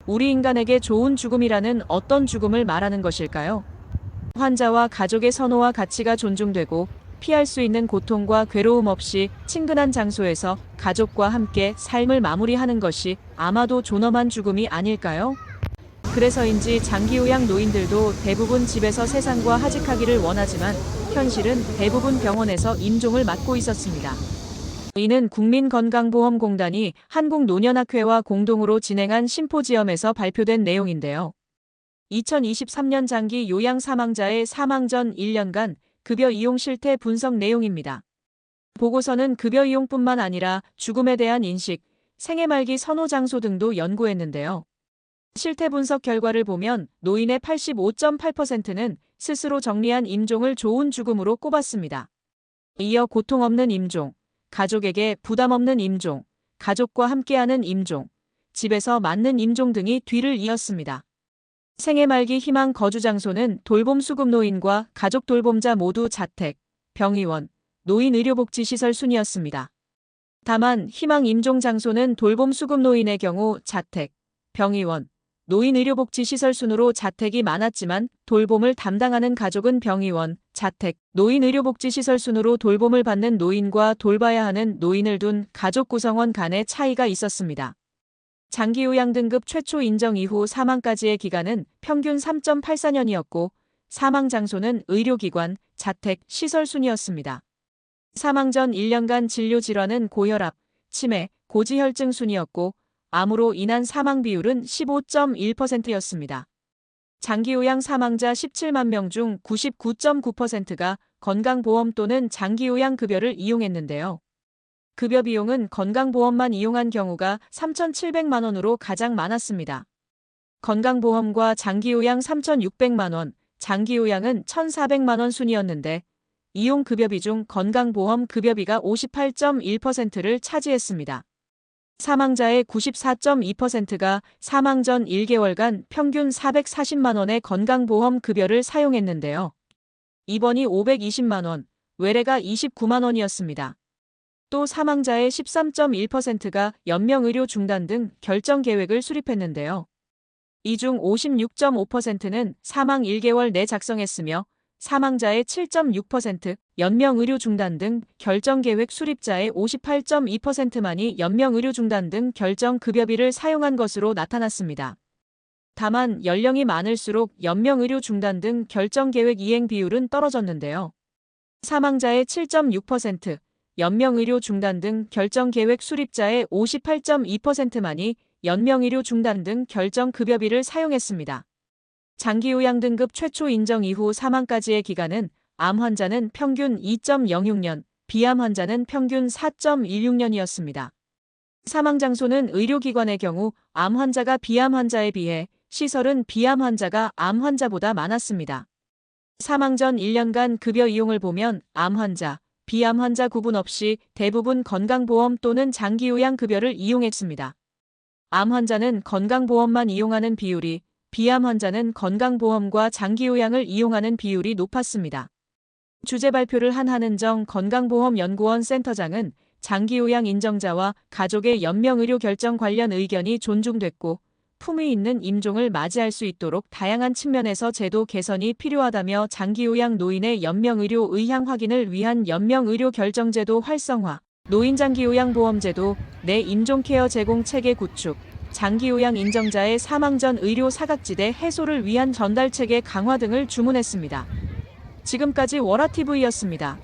우리 인간에게 좋은 죽음이라는 어떤 죽음을 말하는 것일까요? 환자와 가족의 선호와 가치가 존중되고 피할 수 있는 고통과 괴로움 없이 친근한 장소에서 가족과 함께 삶을 마무리하는 것이 아마도 존엄한 죽음이 아닐까요? 그래서인지 장기요양 노인들도 대부분 집에서 세상과 하직하기를 원하지만 현실은 대부분 병원에서 임종을 맞고 있었습니다. 이는 국민건강보험공단이 한국노년학회와 공동으로 진행한 심포지엄에서 발표된 내용인데요. 2023년 장기 요양 사망자의 사망 전 1년간 급여 이용 실태 분석 내용입니다. 보고서는 급여 이용뿐만 아니라 죽음에 대한 인식, 생애 말기 선호 장소 등도 연구했는데요. 실태 분석 결과를 보면 노인의 85.8%는 스스로 정리한 임종을 좋은 죽음으로 꼽았습니다. 이어 고통 없는 임종, 가족에게 부담 없는 임종, 가족과 함께하는 임종, 집에서 맞는 임종 등이 뒤를 이었습니다. 생애 말기 희망 거주 장소는 돌봄 수급 노인과 가족 돌봄자 모두 자택, 병의원, 노인의료복지시설 순이었습니다. 다만 희망 임종 장소는 돌봄 수급 노인의 경우 자택, 병의원, 노인의료복지시설 순으로 자택이 많았지만 돌봄을 담당하는 가족은 병의원, 자택, 노인의료복지시설 순으로 돌봄을 받는 노인과 돌봐야 하는 노인을 둔 가족 구성원 간의 차이가 있었습니다. 장기요양 등급 최초 인정 이후 사망까지의 기간은 평균 3.84년이었고 사망 장소는 의료기관, 자택, 시설 순이었습니다. 사망 전 1년간 진료 질환은 고혈압, 치매, 고지혈증 순이었고 암으로 인한 사망 비율은 15.1%였습니다. 장기요양 사망자 17만 명 중 99.9%가 건강보험 또는 장기요양 급여를 이용했는데요. 급여 비용은 건강보험만 이용한 경우가 3,700만 원으로 가장 많았습니다. 건강보험과 장기요양 3,600만 원, 장기요양은 1,400만 원 순이었는데 이용 급여비 중 건강보험 급여비가 58.1%를 차지했습니다. 사망자의 94.2%가 사망 전 1개월간 평균 440만 원의 건강보험 급여를 사용했는데요. 입원이 520만 원, 외래가 29만 원이었습니다. 또 사망자의 13.1%가 연명의료 중단 등 결정 계획을 수립했는데요. 이 중 56.5%는 사망 1개월 내 작성했으며 사망자의 7.6%, 연명의료 중단 등 결정계획 수립자의 58.2%만이 연명의료 중단 등 결정급여비를 사용한 것으로 나타났습니다. 다만 연령이 많을수록 연명의료 중단 등 결정계획 이행 비율은 떨어졌는데요. 사망자의 7.6%, 연명의료 중단 등 결정계획 수립자의 58.2%만이 연명의료 중단 등 결정급여비를 사용했습니다. 장기요양 등급 최초 인정 이후 사망까지의 기간은 암 환자는 평균 2.06년, 비암 환자는 평균 4.16년이었습니다. 사망 장소는 의료기관의 경우 암 환자가 비암 환자에 비해 시설은 비암 환자가 암 환자보다 많았습니다. 사망 전 1년간 급여 이용을 보면 암 환자, 비암 환자 구분 없이 대부분 건강보험 또는 장기요양 급여를 이용했습니다. 암 환자는 건강보험만 이용하는 비율이 비암 환자는 건강보험과 장기요양을 이용하는 비율이 높았습니다. 주제 발표를 한 한은정 건강보험연구원 센터장은 장기요양 인정자와 가족의 연명의료 결정 관련 의견이 존중됐고 품위 있는 임종을 맞이할 수 있도록 다양한 측면에서 제도 개선이 필요하다며 장기요양 노인의 연명의료 의향 확인을 위한 연명의료 결정제도 활성화, 노인장기요양보험제도 내 임종케어 제공 체계 구축, 장기요양 인정자의 사망 전 의료 사각지대 해소를 위한 전달체계 강화 등을 주문했습니다. 지금까지 월화TV였습니다.